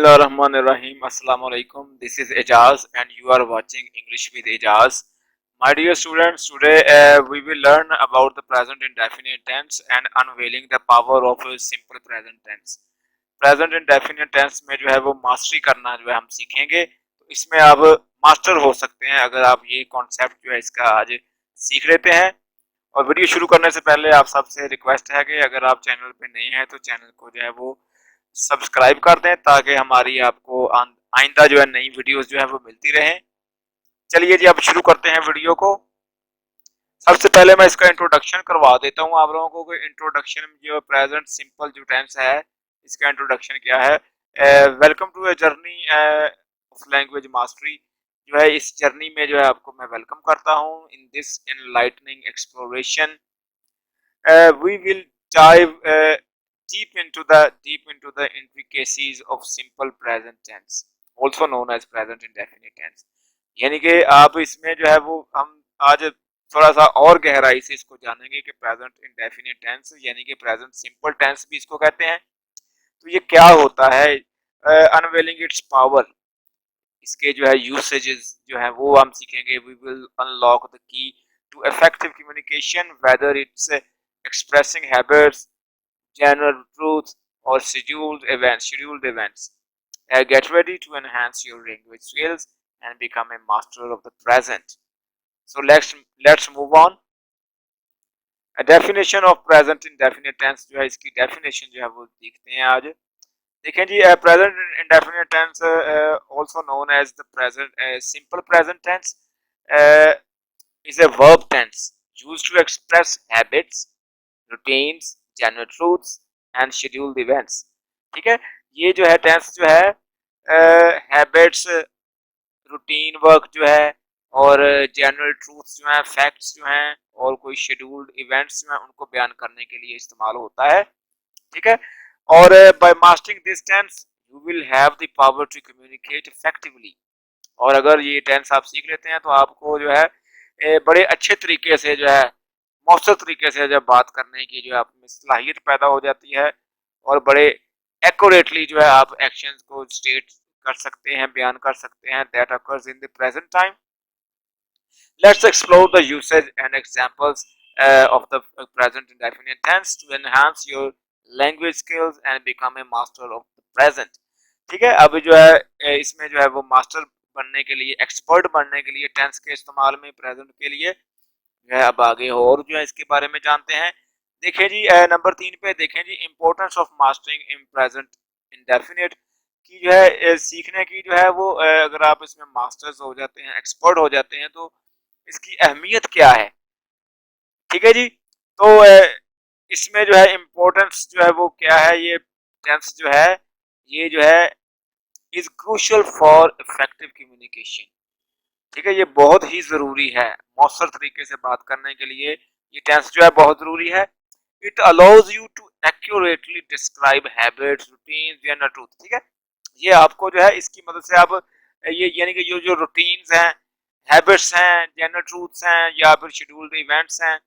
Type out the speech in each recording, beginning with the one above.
Bismillahirrahmanirrahim. Assalamu alaikum. This is Ejaz and you are watching English with Ejaz. My dear students, today we will learn about the present indefinite tense and unveiling the power of a simple present tense. Present indefinite tense में जो है वो mastery करना जो है हम सीखेंगे, तो इसमें आप मास्टर हो सकते हैं अगर आप ये कॉन्सेप्ट जो है इसका आज सीख लेते हैं। और वीडियो शुरू करने से पहले आप सबसे रिक्वेस्ट है कि अगर आप चैनल पे नए हैं तो चैनल को जो है वो सब्सक्राइब कर दें ताकि हमारी आपको आइंदा जो है नई वीडियोस जो है वो मिलती रहें। चलिए जी अब शुरू करते हैं वीडियो को। सबसे पहले मैं इसका इंट्रोडक्शन करवा देता हूँ आप लोगों को। इंट्रोडक्शन जो प्रेजेंट सिंपल जो टेंस है इसका इंट्रोडक्शन क्या है। Welcome to a journey of language mastery. जो है इस जर्नी में जो है आपको मैं वेलकम करता हूँ in this enlightening exploration we will dive deep into the intricacies of simple present tense, also known as present indefinite tense। यानी कि आप इसमें जो है वो हम आज थोड़ा सा और गहराई से इसको जानेंगे कि प्रेजेंट इंडेफिनिट टेंस यानी कि प्रेजेंट सिंपल टेंस भी इसको कहते हैं, तो ये क्या होता है। अनवेलिंग इट्स पावर, इसके जो है यूसेजेस जो है वो हम सीखेंगे। We will unlock the key to effective communication whether it's expressing habits, general truths, or scheduled events. Get ready to enhance your language skills and become a master of the present. So let's move on. A definition of present indefinite tense जो है इसकी definition जो है वो देखते हैं आज। देखें जी, present indefinite tense also known as the present simple present tense uh, is a verb tense used to express habits, routines, general truths and scheduled events. ठीक है, ये जो है टेंस जो है हैबिट्स, रूटीन वर्क जो है और जनरल ट्रूथ्स जो है, फैक्ट्स जो हैं और कोई शेड्यूल्ड इवेंट्स जो हैं उनको बयान करने के लिए इस्तेमाल होता है। ठीक है, और by mastering this tense you will have the power to communicate effectively. और अगर ये टेंस आप सीख लेते हैं तो आपको जो है बड़े अच्छे तरीके से जो है मौसर तरीके से जब बात करने की जो है आप में सलाहियत पैदा हो जाती है और बड़े एक्यूरेटली जो है आप एक्शंस को स्टेट कर सकते हैं, बयान कर सकते हैं। That occurs in the present time. Let's explore the usage and examples of the present indefinite tense to enhance your language skills and become a master of the present. ठीक है, अब जो है इसमें जो है वो मास्टर बनने के लिए, एक्सपर्ट बनने के लिए टेंस के इस्तेमाल में प्रेजेंट के लिए जो है अब आगे और जो है इसके बारे में जानते हैं। देखें जी नंबर 3 पे देखें जी, importance of mastering in present indefinite की जो है सीखने की जो है वो अगर आप इसमें मास्टर्स हो जाते हैं, एक्सपर्ट हो जाते हैं तो इसकी अहमियत क्या है। ठीक है जी, तो इसमें जो है इम्पोर्टेंस जो है वो क्या है, ये टेंस जो है ये जो है is crucial for effective communication. ठीक है, ये बहुत ही जरूरी है मौसर तरीके से बात करने के लिए। ये टेंस जो है बहुत जरूरी है। It allows you to accurately describe habits, routines and truth. ठीक है, ये आपको जो है इसकी मदद से आप ये यानी कि जो जो रूटीन्स हैं, हैबिट्स हैं, जनरल ट्रूथ्स हैं या फिर शेड्यूल्ड इवेंट्स हैं,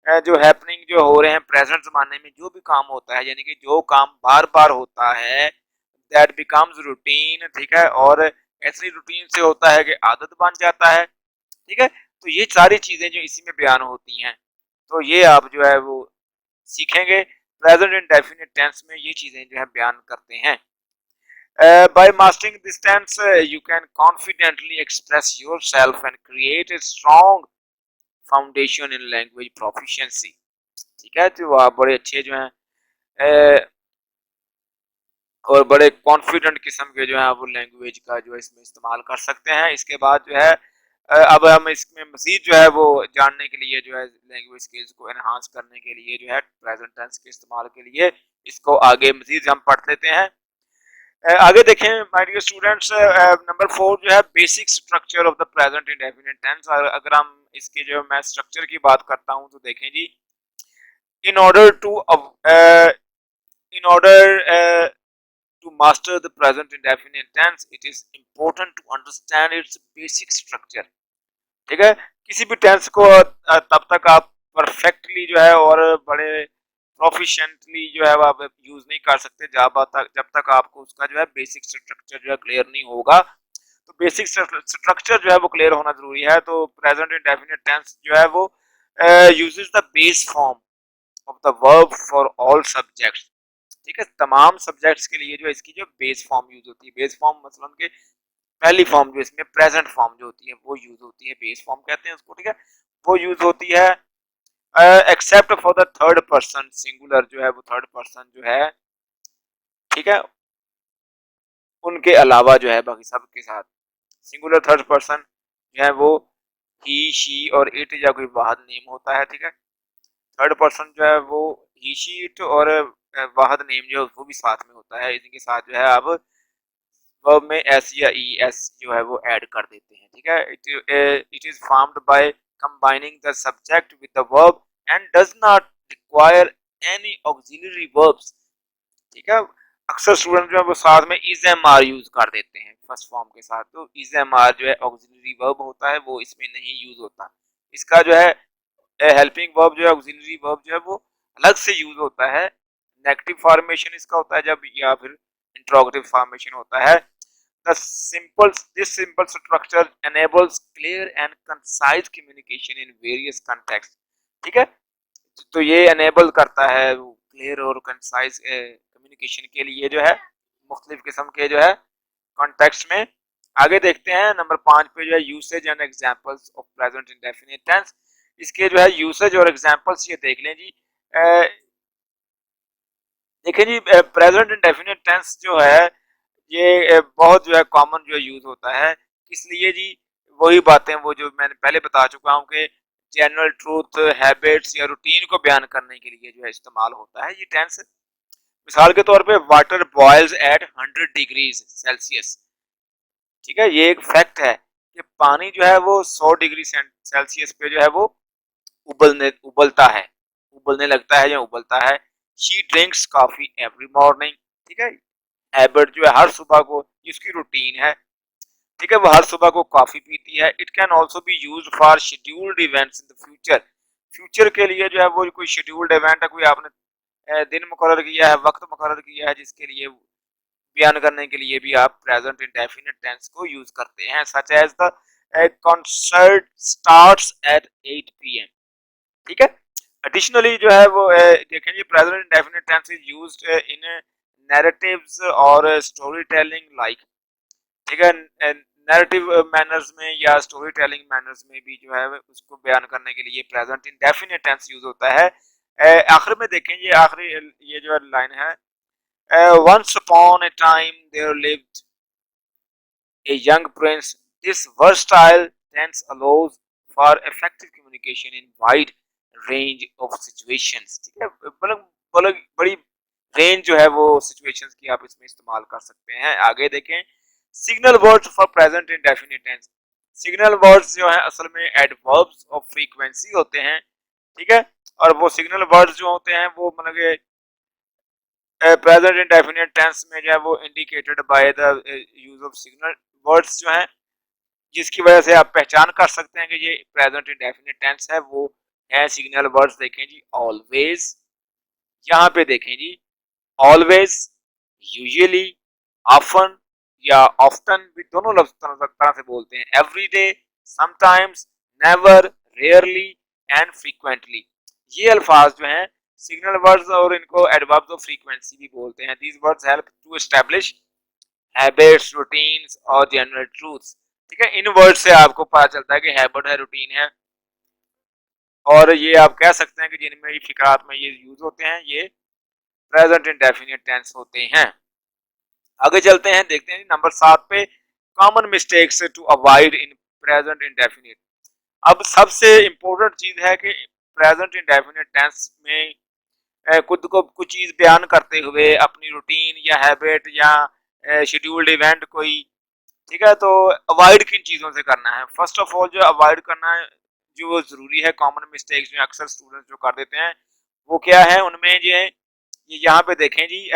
जो हैपनिंग जो हो रहे हैं प्रेजेंट जमाने में, जो भी काम होता है यानी कि जो काम बार बार होता है दैट बिकम्स रूटीन। ठीक है, और ऐसी रूटीन से होता है कि आदत बन जाता है। ठीक है, तो ये सारी चीजें जो इसी में बयान होती हैं, तो ये आप जो है वो सीखेंगे। प्रेजेंट इंडेफिनिट टेंस में ये चीजें जो है बयान करते हैं। By mastering this tense you can confidently express yourself and create a strong foundation in language proficiency. ठीक है, तो आप बड़े अच्छे जो हैं और बड़े कॉन्फिडेंट किस्म के जो है वो लैंग्वेज का जो है इसमें इस्तेमाल कर सकते हैं। इसके बाद जो है अब हम इसमें मजीद जो है वो जानने के लिए जो है लैंग्वेज स्किल्स को एनहांस करने के लिए जो है प्रेजेंट टेंस के इस्तेमाल के लिए इसको आगे मजीद हम पढ़ लेते हैं। आगे देखें माय डियर स्टूडेंट्स, नंबर 4 जो है basic structure of the present indefinite tense. और अगर हम इसके जो मैं स्ट्रक्चर की बात करता हूं तो देखें जी, in order to in order to master the present indefinite tense, it is important to understand its basic structure। ठीक है, किसी भी टेंस को तब तक आप परफेक्टली जो है और बड़े प्रोफिशिएंटली जो है वो आप यूज नहीं कर सकते जब तक आपको उसका जो है बेसिक स्ट्रक्चर जो है क्लियर नहीं होगा। तो बेसिक स्ट्रक्चर जो है वो क्लियर होना जरूरी है। तो प्रेजेंट इंडेफिनिट टेंस जो है वो uses the base form of the verb for all subjects. ठीक है, तमाम सब्जेक्ट्स के लिए जो इसकी जो बेस फॉर्म यूज होती है, बेस फॉर्म मतलब के पहली फॉर्म जो इसमें प्रेजेंट फॉर्म जो होती है वो यूज होती है, बेस फॉर्म कहते हैं उसको। ठीक है, वो यूज होती है except for the third person singular जो है वो थर्ड पर्सन जो है, ठीक है, उनके अलावा जो है बाकी सब के साथ सिंगुलर थर्ड पर्सन जो है वो ही शी और इट या कोई वाहद नेम होता है। ठीक है, थर्ड पर्सन जो है वो ही शी इट और वाहद नेम जो है वो भी साथ में होता है। इनके साथ जो है आप वर्ब में एस या ई एस जो है वो ऐड कर देते हैं। ठीक है, it is formed by combining the subject with the verb and does not require any auxiliary verbs. ठीक है, अक्सर स्टूडेंट जो है वो साथ में इज एम आर यूज कर देते हैं फर्स्ट फॉर्म के साथ। तो इज एम आर जो है ऑक्सिलरी वर्ब होता है, वो इसमें नहीं यूज होता। इसका जो है हेल्पिंग वर्ब जो है ऑक्सिलरी वर्ब जो है वो अलग से यूज होता है। नेगेटिव फॉर्मेशन इसका होता है जब, या फिर इंट्रोगेटिव फॉर्मेशन होता है। This simple structure enables clear and concise communication in various contexts। ठीक है, तो ये enable करता है क्लियर और कंसाइज कम्युनिकेशन के लिए जो है मुख्तलिफ किस्म के जो है कॉन्टेक्स्ट में। आगे देखते हैं नंबर 5 पे जो है usage and examples of present indefinite tense. इसके जो है यूसेज और एग्जांपल्स ये देख लें जी। देखें जी, प्रेजेंट इंडेफिनिट टेंस जो है ये बहुत जो है कॉमन जो यूज होता है। इसलिए जी वही बातें वो जो मैंने पहले बता चुका हूँ कि जनरल ट्रूथ, हैबिट्स या रूटीन को बयान करने के लिए जो है इस्तेमाल होता है ये टेंस। मिसाल के तौर पे water boils at 100 degrees Celsius. ठीक है, ये एक फैक्ट है कि पानी जो है वो 100 डिग्री सेल्सियस पे जो है वो उबलता है, उबलने लगता है या उबलता है। She drinks coffee every morning. ठीक है, हैबिट जो है हर सुबह को, इसकी रूटीन है। ठीक है, वो हर सुबह को कॉफी पीती है। It can also be use for scheduled events in the future. Future के लिए जो है वो कोई शेड्यूल्ड इवेंट है, कोई आपने दिन मुकर्रर किया है, वक्त मुकर्रर किया है, जिसके लिए बयान करने के लिए भी आप प्रेजेंट इंडेफिनिट टेंस को यूज करते हैं। Such as the concert starts at 8 PM। ठीक है, एडिशनली जो है वो देखें जी present indefinite tense is used in narratives और स्टोरी टेलिंग लाइक। ठीक है, नैरेटिव मैनर्स में या स्टोरी टेलिंग मैनर्स में भी जो है उसको बयान करने के लिए प्रेजेंट इंडेफिनिट टेंस यूज होता है। आखिर में देखें ये आखिरी ये जो लाइन है, once upon a time there lived a young prince. This versatile tense allows for effective communication in wide range of situations। ठीक है, मतलब बड़ी रेंज जो है वो सिचुएशंस की आप इसमें इस्तेमाल कर सकते हैं। आगे देखें signal words for present indefinite tense. Signal words जो है असल में एडवर्ब्स ऑफ फ्रीक्वेंसी होते हैं। ठीक है, और वो सिग्नल वर्ड्स जो होते हैं वो मतलब प्रेजेंट इंडेफिनिट टेंस में जो है वो indicated by the use of signal words जो हैं, जिसकी वजह से आप पहचान कर सकते हैं कि ये प्रेजेंट इंडेफिनिट टेंस है। वो है सिग्नल वर्ड्स। देखें जी ऑलवेज, यहाँ पे देखें जी ऑलवेज, यूजुअली, ऑफन या ऑफ्टन भी दोनों लफ्ज तरह से बोलते हैं। Everyday, sometimes, never, rarely and frequently. ये अल्फाज जो हैं सिग्नल वर्ड्स और इनको एडवर्ब्स ऑफ फ्रीक्वेंसी भी बोलते हैं। These words help to establish habits, routines और जनरल ट्रूथ्स। ठीक है, इन वर्ड से आपको पता चलता है कि हैबिट है, रूटीन है, और ये आप कह सकते हैं कि जिनमें ये फिक्रात में ये यूज होते हैं ये प्रेजेंट इंडेफिनिट टेंस होते हैं। आगे चलते हैं, देखते हैं नंबर 7 पे common mistakes to avoid in present indefinite. अब सबसे इंपॉर्टेंट चीज है कि प्रेजेंट इंडेफिनिट टेंस में खुद को कुछ चीज बयान करते हुए अपनी रूटीन या हैबिट या शेड्यूल्ड इवेंट कोई, ठीक है, तो अवॉइड किन चीजों से करना है। फर्स्ट ऑफ ऑल जो अवॉइड करना है जो जरूरी है, कॉमन मिस्टेक्स जो अक्सर स्टूडेंट्स जो कर देते हैं वो क्या है, उनमें जो है ये यहाँ पे देखें जी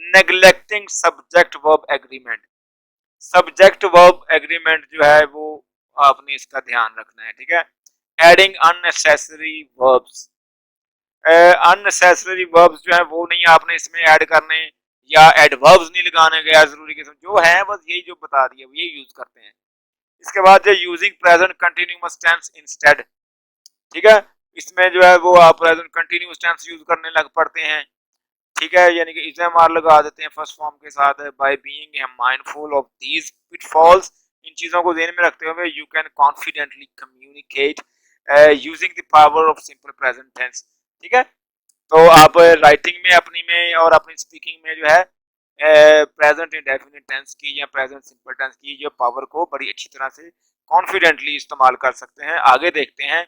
neglecting subject verb agreement. Subject verb agreement जो है वो आपने इसका ध्यान रखना है। ठीक है, adding unnecessary verbs. Unnecessary verbs जो है वो नहीं आपने इसमें ऐड करने, या एडवर्ब्स नहीं लगाने गया जरूरी किस्म जो है, बस यही जो बता दिया यही यूज करते हैं। इसके बाद जो using present continuous tense instead, ठीक है, इसमें जो है वो आप प्रेजेंट कंटिन्यूअस टेंस यूज करने लग पड़ते हैं, ठीक है, यानी कि इसे मार लगा देते हैं फर्स्ट फॉर्म के साथ। By being mindful of these pitfalls, इन चीजों को ध्यान में रखते हुए you can confidently communicate using the power of simple present tense, ठीक है। तो आप राइटिंग में अपनी में और अपनी स्पीकिंग में जो है प्रेजेंट इंडेफिनिट टेंस की या प्रेजेंट सिंपल टेंस की जो पावर को बड़ी अच्छी तरह से कॉन्फिडेंटली इस्तेमाल कर सकते हैं। आगे देखते हैं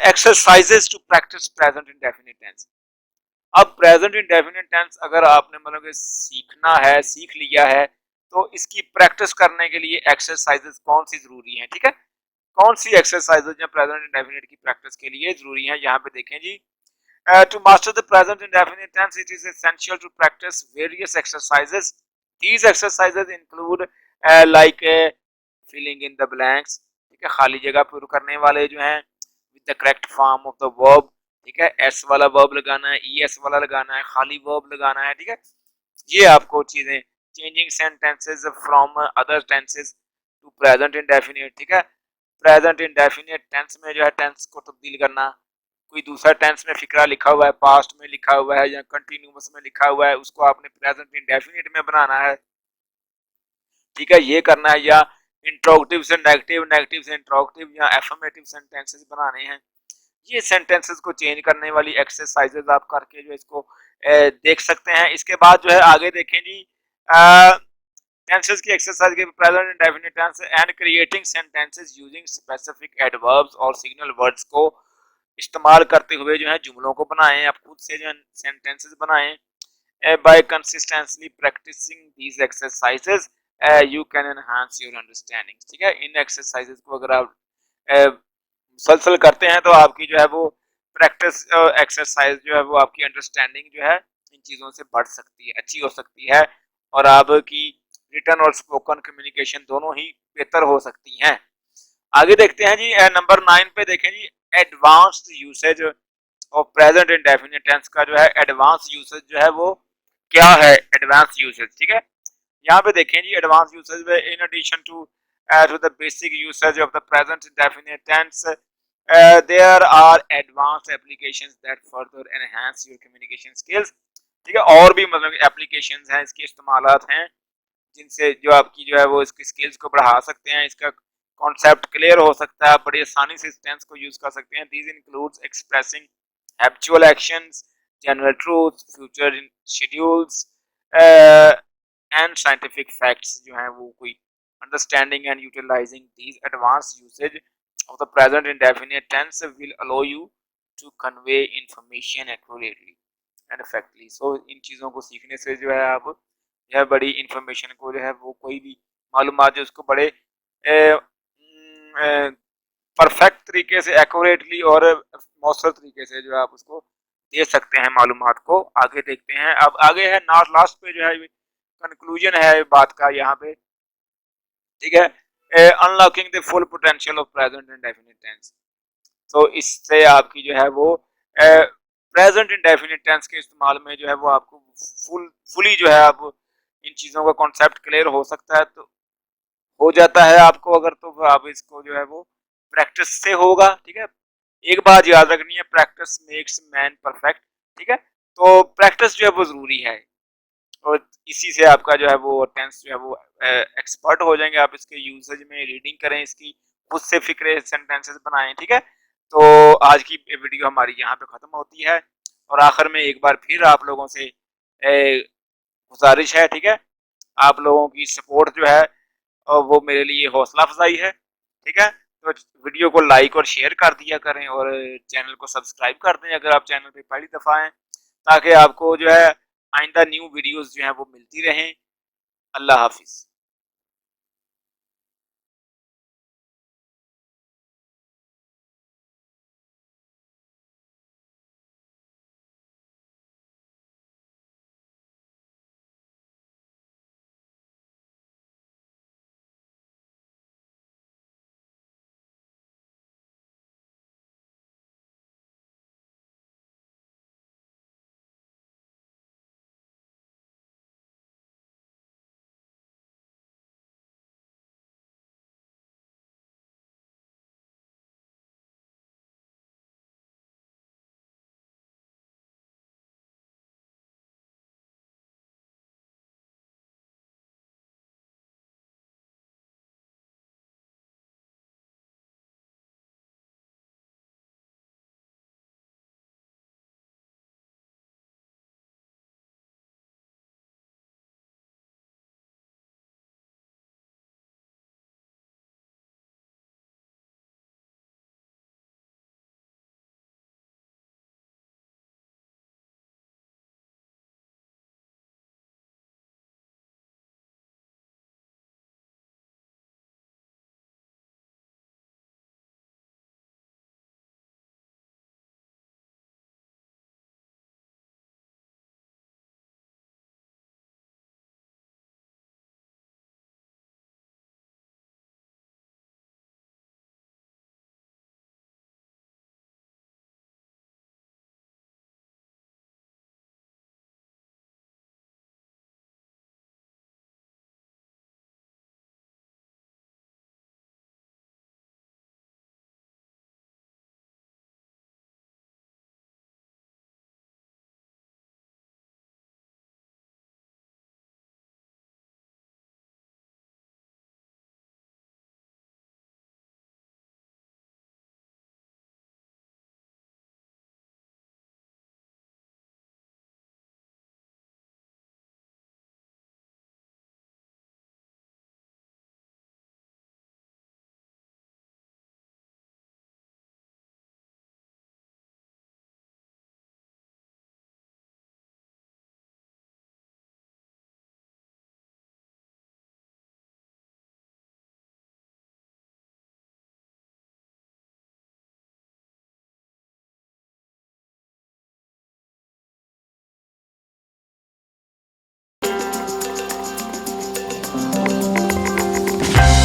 exercises to practice present indefinite tense. अब प्रेजेंट इंडेफिनिट टेंस अगर आपने मतलब कि सीखना है, सीख लिया है, तो इसकी प्रैक्टिस करने के लिए एक्सरसाइजेस कौन सी जरूरी हैं, ठीक है, कौन सी एक्सरसाइजेस जो प्रेजेंट इंडेफिनिट की प्रैक्टिस के लिए जरूरी हैं, यहाँ पे देखें जी। To master the present indefinite tense, it is essential to practice various exercises. These exercises include like filling in the blanks, ठीक है, खाली जगह पूरी करने वाले जो हैं, with the correct form of the verb, ठीक है, s वाला वर्ब लगाना है, es वाला लगाना है, खाली वर्ब लगाना है, ठीक है, ये आपको चीजें। Changing sentences from other tenses to present indefinite, ठीक है, प्रेजेंट इंडेफिनिट टेंस में जो है टेंस को तब्दील करना, कोई दूसरा टेंस में फिक्रा लिखा हुआ है, पास्ट में लिखा हुआ है या कंटिन्यूअस में लिखा हुआ है, उसको आपने प्रेजेंट इंडेफिनिट में बनाना है, ठीक है, ये करना है। या इंट्रोगेटिव से नेगेटिव, नेगेटिव से इंट्रोगेटिव या एफर्मेटिव सेंटेंसेस बनाने हैं। ये सेंटेंसेस को चेंज करने वाली एक्सरसाइजेज आप करके जो इसको देख सकते हैं। इसके बाद जो है आगे देखें जी, टेंसेस की एक्सरसाइज के present indefinite tense and creating sentences using specific adverbs और सिग्नल वर्ड्स को इस्तेमाल करते हुए जो है जुमलों को बनाएं, आप खुद से जो है सेंटेंसेस बनाएं। By consistently practicing these exercises you can enhance your understanding, ठीक है, इन एक्सरसाइजेस को अगर आप मुसलसल करते हैं तो आपकी जो है वो प्रैक्टिस एक्सरसाइज जो है वो आपकी अंडरस्टैंडिंग जो है इन चीज़ों से बढ़ सकती है, अच्छी हो सकती है, और आपकी रिटन और स्पोकन कम्युनिकेशन दोनों ही बेहतर हो सकती हैं। आगे देखते हैं जी, नंबर 9 पे देखें जी, advanced usage of present indefinite tense का जो है एडवांस यूसेज जो है वो क्या है, एडवांस यूसेज, ठीक है, यहाँ पे देखें जी एडवांस यूसेज में in addition to the basic usage of the present indefinite tense there are advanced applications that further enhance your communication skills, ठीक है, और भी मतलब एप्लीकेशंस हैं, इसके इस्तेमालात हैं जिनसे जो आपकी जो है वो इसकी स्किल्स को बढ़ा सकते हैं, इसका कॉन्सेप्ट क्लियर हो सकता है, बड़ी आसानी से इस टेंस को यूज कर सकते हैं। These includes expressing habitual actions, general truths, future schedules and scientific facts जो हैं वो कोई understanding and utilising these advance usage of the present indefinite tense will allow you to convey information accurately and effectively. So इन चीज़ों को सीखने से जो है आप यह बड़ी इंफॉर्मेशन को जो है वो कोई भी मालूमात जो उसको बड़े परफेक्ट तरीके से एक्यूरेटली और मौसर तरीके से जो है आप उसको दे सकते हैं मालूमात को। आगे देखते हैं, अब आगे है लास्ट पे जो है कंक्लूजन है बात का यहाँ पे, ठीक है, unlocking the full potential of present indefinite tense. तो इससे आपकी जो है वो प्रेजेंट इंडेफिनिट टेंस के इस्तेमाल में जो है वो आपको फुली जो है आप इन चीज़ों का कॉन्सेप्ट क्लियर हो सकता है, तो हो जाता है आपको अगर, तो आप इसको जो है वो प्रैक्टिस से होगा, ठीक है, एक बात याद रखनी है, प्रैक्टिस मेक्स मैन परफेक्ट, ठीक है, तो प्रैक्टिस जो है वो जरूरी है, और इसी से आपका जो है वो टेंस जो है वो एक्सपर्ट हो जाएंगे। आप इसके यूसेज में रीडिंग करें, इसकी खुद से फिक्रे सेंटेंसेस बनाएं, ठीक है। तो आज की वीडियो हमारी यहाँ पे खत्म होती है, और आखिर में एक बार फिर आप लोगों से गुजारिश है, ठीक है, आप लोगों की सपोर्ट जो है वो मेरे लिए हौसला अफजाई है, ठीक है, तो वीडियो को लाइक और शेयर कर दिया करें, और चैनल को सब्सक्राइब कर दें अगर आप चैनल पे पहली दफ़ा हैं, ताकि आपको जो है आइंदा न्यू वीडियोस जो हैं वो मिलती रहें। अल्लाह हाफिज़।